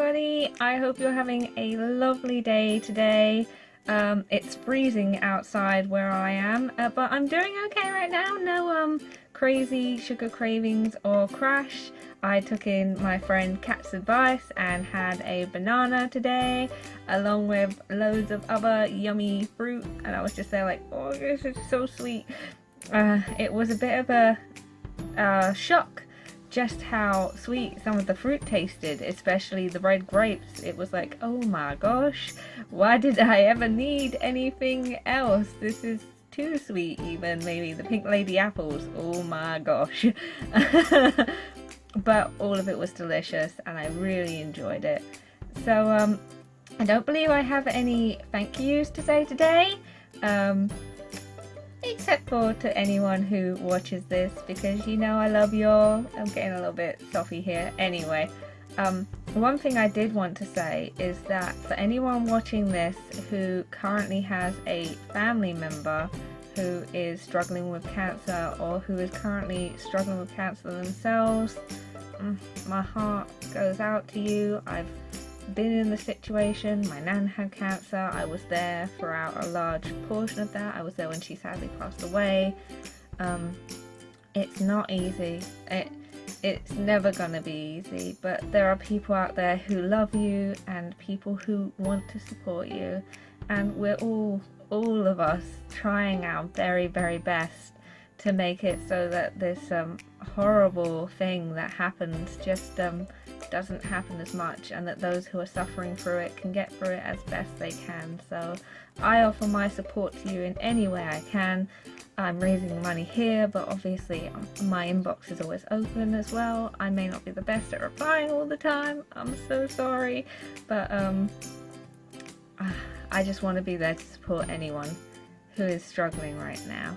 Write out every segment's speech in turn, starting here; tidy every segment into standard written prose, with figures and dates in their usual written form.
everybody. I hope you're having a lovely day today. It's freezing outside where I am, but I'm doing okay right now. No crazy sugar cravings or crash. I took in my friend Kat's advice and had a banana today, along with loads of other yummy fruit, and I was just there like, oh, this is so sweet. It was a bit of a shock just how sweet some of the fruit tasted, especially the red grapes. It was like, oh my gosh, why did I ever need anything else? This is too sweet. Even maybe the pink lady apples, oh my gosh. But all of it was delicious and I really enjoyed it. So I don't believe I have any thank yous to say today, except for to anyone who watches this, because you know I love you all. I'm getting a little bit soppy here. Anyway, one thing I did want to say is that for anyone watching this who currently has a family member who is struggling with cancer, or who is currently struggling with cancer themselves, my heart goes out to you. I've been in the situation. My nan had cancer. I was there throughout a large portion of that. I was there when she sadly passed away. It's not easy. It's never gonna be easy, but there are people out there who love you and people who want to support you, and we're all of us trying our very, very best to make it so that this horrible thing that happens just doesn't happen as much, and that those who are suffering through it can get through it as best they can. So I offer my support to you in any way I can. I'm raising money here, but obviously my inbox is always open as well. I may not be the best at replying all the time, I'm so sorry, but I just want to be there to support anyone who is struggling right now.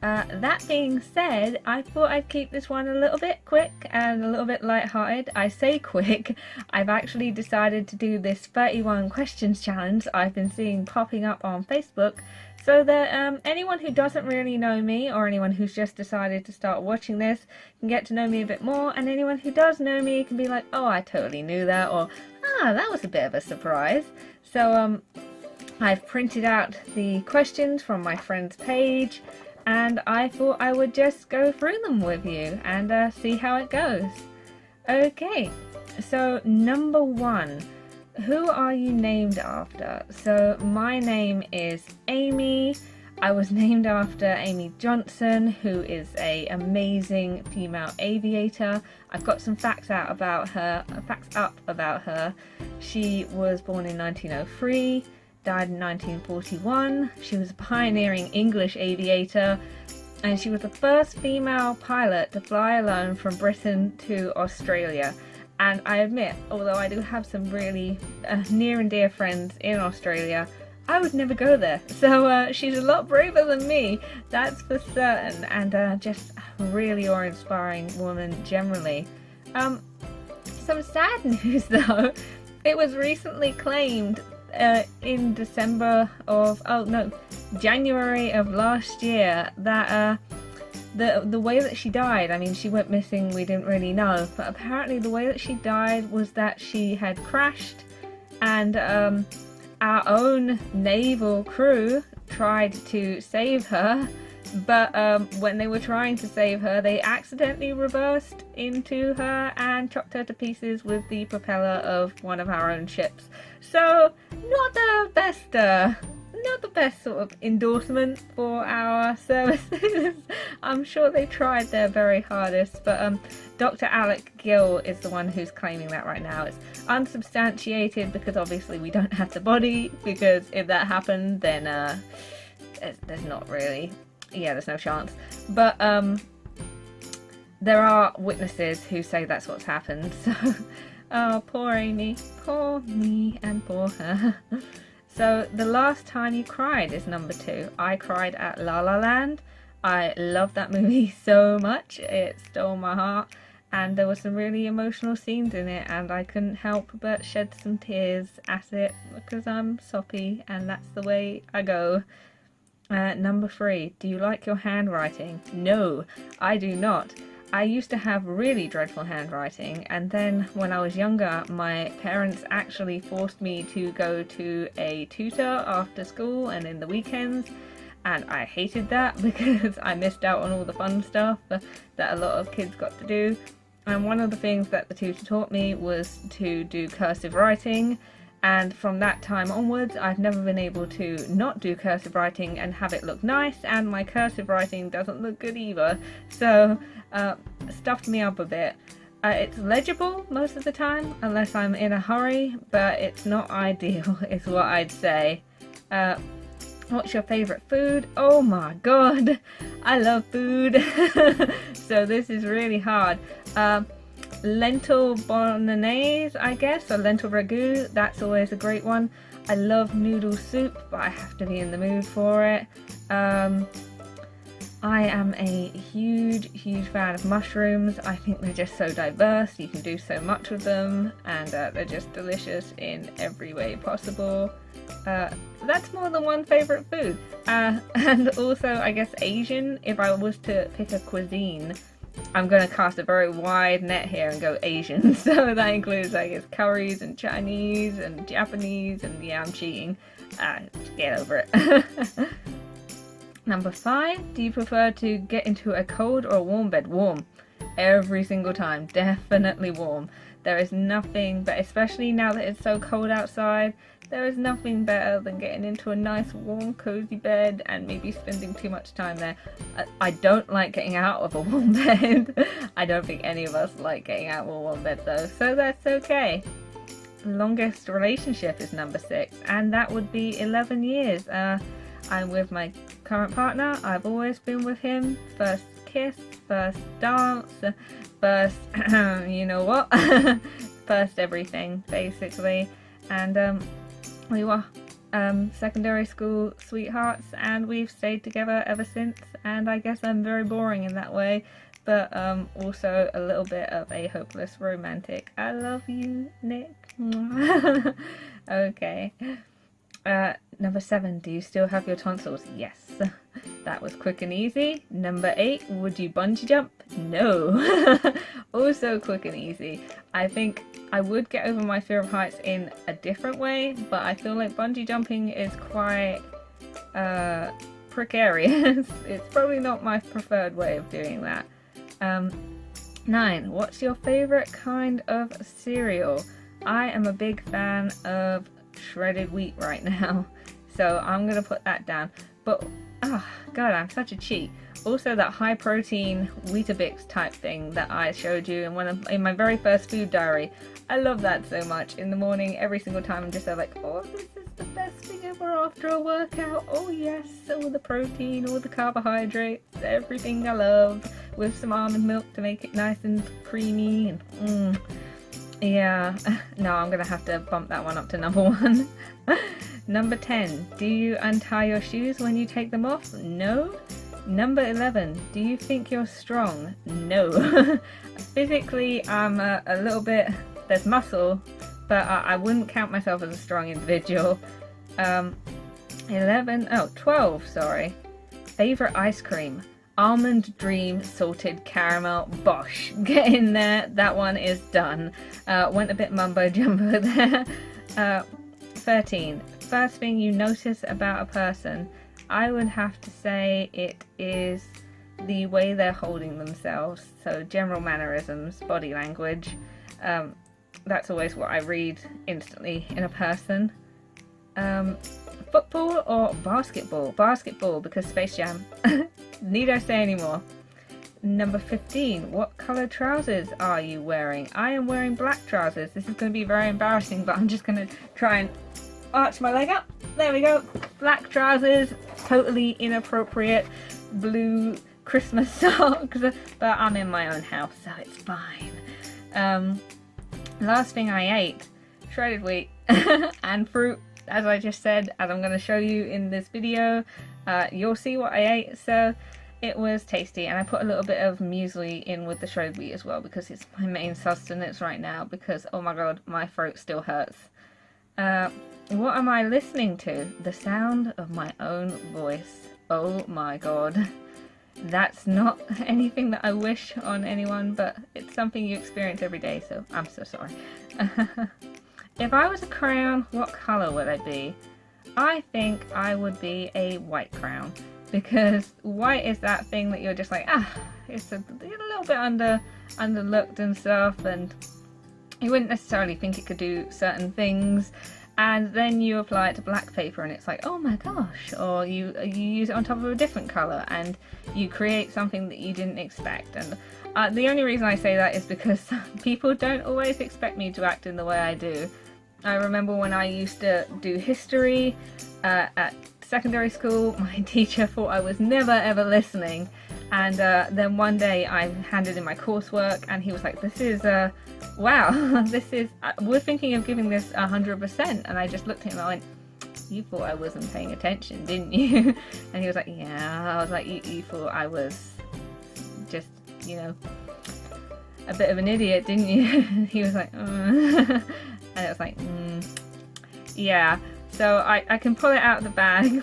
That being said, I thought I'd keep this one a little bit quick and a little bit lighthearted. I say quick, I've actually decided to do this 31 questions challenge I've been seeing popping up on Facebook, so that anyone who doesn't really know me, or anyone who's just decided to start watching this, can get to know me a bit more, and anyone who does know me can be like, oh, I totally knew that, or that was a bit of a surprise. So I've printed out the questions from my friend's page, and I thought I would just go through them with you and see how it goes. Okay, so number 1, who are you named after? So my name is Amy. I was named after Amy Johnson, who is an amazing female aviator. I've got some facts up about her. She was born in 1903. Died in 1941. She was a pioneering English aviator, and she was the first female pilot to fly alone from Britain to Australia. And I admit, although I do have some really near and dear friends in Australia, I would never go there. So she's a lot braver than me, that's for certain, and just a really awe-inspiring woman generally. Some sad news though. It was recently claimed in January of last year that the way that she died, I mean, she went missing, we didn't really know, but apparently the way that she died was that she had crashed, and our own naval crew tried to save her, but when they were trying to save her, they accidentally reversed into her and chopped her to pieces with the propeller of one of our own ships. So not the best sort of endorsement for our services. I'm sure they tried their very hardest, but Dr. Alec Gill is the one who's claiming that right now. It's unsubstantiated because obviously we don't have the body, because if that happened, then there's not really, there's no chance. But there are witnesses who say that's what's happened. So oh, poor Amy, poor me and poor her. So the last time you cried is number 2. I cried at La La Land. I love that movie so much. It stole my heart, and there were some really emotional scenes in it, and I couldn't help but shed some tears at it because I'm soppy and that's the way I go. Number 3, do you like your handwriting? No, I do not. I used to have really dreadful handwriting, and then when I was younger, my parents actually forced me to go to a tutor after school and in the weekends, and I hated that because I missed out on all the fun stuff that a lot of kids got to do. And one of the things that the tutor taught me was to do cursive writing, and from that time onwards I've never been able to not do cursive writing and have it look nice, and my cursive writing doesn't look good either, so stuffed me up a bit. It's legible most of the time unless I'm in a hurry, but it's not ideal is what I'd say. What's your favourite food? Oh my god, I love food. So this is really hard. Lentil bolognese, I guess, or lentil ragu, that's always a great one. I love noodle soup, but I have to be in the mood for it. I am a huge fan of mushrooms. I think they're just so diverse, you can do so much with them, and they're just delicious in every way possible. That's more than one favourite food. And also, I guess Asian, if I was to pick a cuisine, I'm going to cast a very wide net here and go Asian. So that includes, I guess, curries and Chinese and Japanese, and yeah, I'm cheating. Get over it. Number 5, do you prefer to get into a cold or a warm bed? Warm. Every single time. Definitely warm. There is nothing, but especially now that it's so cold outside, there is nothing better than getting into a nice warm cozy bed and maybe spending too much time there. I don't like getting out of a warm bed. I don't think any of us like getting out of a warm bed though, so that's okay. Longest relationship is number 6, and that would be 11 years. I'm with my current partner. I've always been with him. First kiss, first dance, first you know what, first everything basically, and we were secondary school sweethearts, and we've stayed together ever since, and I guess I'm very boring in that way, but also a little bit of a hopeless romantic. I love you, Nick. Okay. Number 7, do you still have your tonsils? Yes. That was quick and easy. Number 8, would you bungee jump? No. Also quick and easy. I think I would get over my fear of heights in a different way, but I feel like bungee jumping is quite precarious. It's probably not my preferred way of doing that. 9, what's your favourite kind of cereal? I am a big fan of shredded wheat right now, so I'm gonna put that down. But oh god, I'm such a cheat. Also, that high protein Weetabix type thing that I showed you in my very first food diary, I love that so much. In the morning, every single time, I'm just like, oh, this is the best thing ever after a workout. Oh yes, all the protein, all the carbohydrates, everything I love, with some almond milk to make it nice and creamy, and yeah, no, I'm gonna have to bump that one up to number 1. Number 10, do you untie your shoes when you take them off? No. Number 11, do you think you're strong? No. Physically, I'm a little bit, there's muscle, but I wouldn't count myself as a strong individual. 12, sorry. Favorite ice cream? Almond Dream Salted Caramel. Bosh. Get in there. That one is done. Went a bit mumbo jumbo there. 13. First thing you notice about a person. I would have to say it is the way they're holding themselves. So general mannerisms, body language. That's always what I read instantly in a person. Football or basketball? Basketball, because Space Jam. Need I say anymore? Number 15, what colour trousers are you wearing? I am wearing black trousers. This is going to be very embarrassing, but I'm just going to try and arch my leg up. There we go. Black trousers, totally inappropriate. Blue Christmas socks, but I'm in my own house, so it's fine. Last thing I ate, shredded wheat and fruit, as I just said, as I'm going to show you in this video. You'll see what I ate, so it was tasty, and I put a little bit of muesli in with the shredded wheat as well, because it's my main sustenance right now, because oh my god, my throat still hurts. What am I listening to? The sound of my own voice. Oh my god. That's not anything that I wish on anyone, but it's something you experience every day, so I'm so sorry. If I was a crayon, what colour would I be? I think I would be a white crayon, because white is that thing that you're just like, it's a little bit underlooked and stuff, and you wouldn't necessarily think it could do certain things, and then you apply it to black paper and it's like, oh my gosh, or you use it on top of a different colour and you create something that you didn't expect. And the only reason I say that is because people don't always expect me to act in the way I do. I remember when I used to do history at secondary school, my teacher thought I was never ever listening, and then one day I handed in my coursework and he was like, this is wow, this is we're thinking of giving this 100%, and I just looked at him and I went, you thought I wasn't paying attention, didn't you? And he was like, yeah. I was like, you thought I was just, you know, a bit of an idiot, didn't you? He was like, and it was like, yeah. So I can pull it out of the bag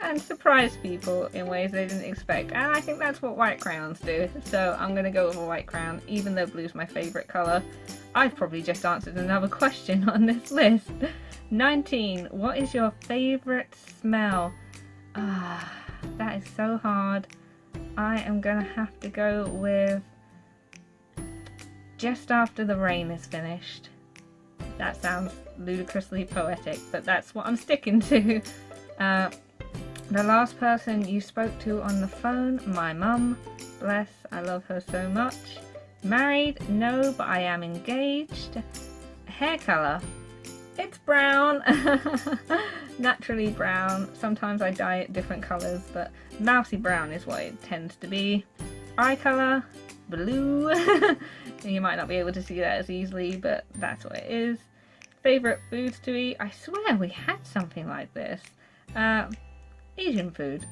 and surprise people in ways they didn't expect. And I think that's what white crayons do. So I'm going to go with a white crayon, even though blue's my favourite colour. I've probably just answered another question on this list. 19. What is your favourite smell? That is so hard. I am going to have to go with just after the rain is finished. That sounds ludicrously poetic, but that's what I'm sticking to. The last person you spoke to on the phone, my mum. Bless, I love her so much. Married? No, but I am engaged. Hair colour? It's brown. Naturally brown. Sometimes I dye it different colours, but mousy brown is what it tends to be. Eye colour? Blue. You might not be able to see that as easily, but that's what it is. Favourite foods to eat? I swear we had something like this. Asian food.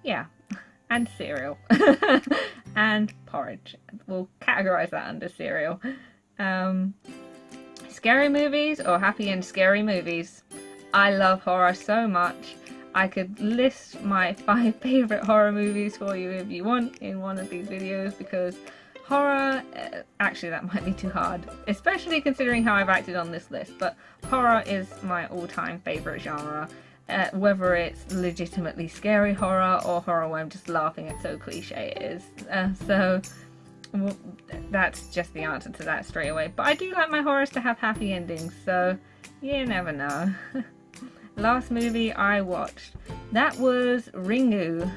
Yeah. And cereal. And porridge. We'll categorise that under cereal. Scary movies or happy and scary movies? I love horror so much. I could list my 5 favourite horror movies for you if you want in one of these videos, because horror, actually that might be too hard, especially considering how I've acted on this list, but horror is my all-time favourite genre, whether it's legitimately scary horror or horror where I'm just laughing at so cliche it is. So that's just the answer to that straight away. But I do like my horrors to have happy endings, so you never know. Last movie I watched, that was Ringu,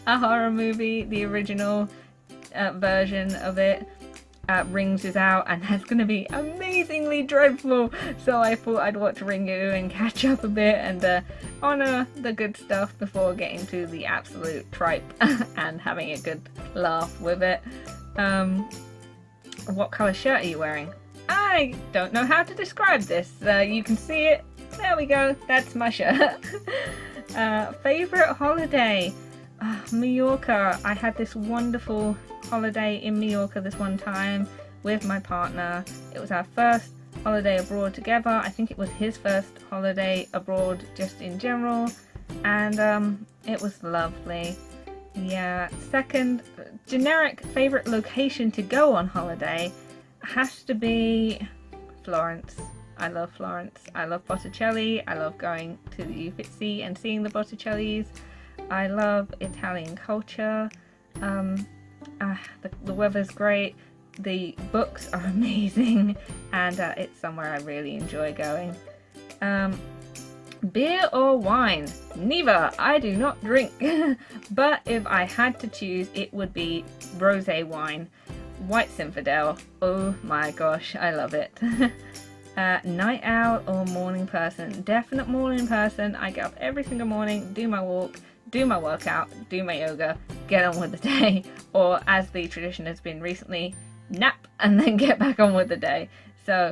a horror movie, the original version of it. Rings is out and that's going to be amazingly dreadful, so I thought I'd watch Ringu and catch up a bit and honour the good stuff before getting to the absolute tripe and having a good laugh with it. What colour shirt are you wearing? I don't know how to describe this. You can see it. There we go, that's my shirt. Favourite holiday? Mallorca. I had this wonderful holiday in Mallorca this one time with my partner. It was our first holiday abroad together. I think it was his first holiday abroad just in general, and it was lovely. Yeah. Second, generic favourite location to go on holiday has to be Florence. I love Florence. I love Botticelli. I love going to the Uffizi and seeing the Botticellis. I love Italian culture. The weather's great. The books are amazing, and it's somewhere I really enjoy going. Beer or wine? Neither. I do not drink. But if I had to choose, it would be rosé wine. White Zinfandel. Oh my gosh, I love it. Night owl or morning person? Definite morning person. I get up every single morning, do my walk, do my workout, do my yoga, get on with the day, or as the tradition has been recently, nap and then get back on with the day. So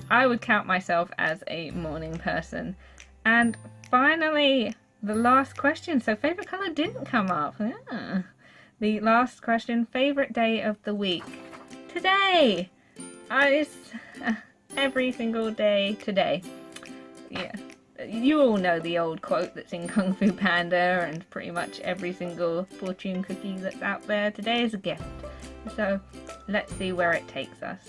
I would count myself as a morning person. And finally, the last question. So favourite colour didn't come up. The last question, favourite day of the week? Today! Every single day today. Yeah. you all know the old quote that's in Kung Fu Panda and pretty much every single fortune cookie that's out there. Today is a gift. So let's see where it takes us.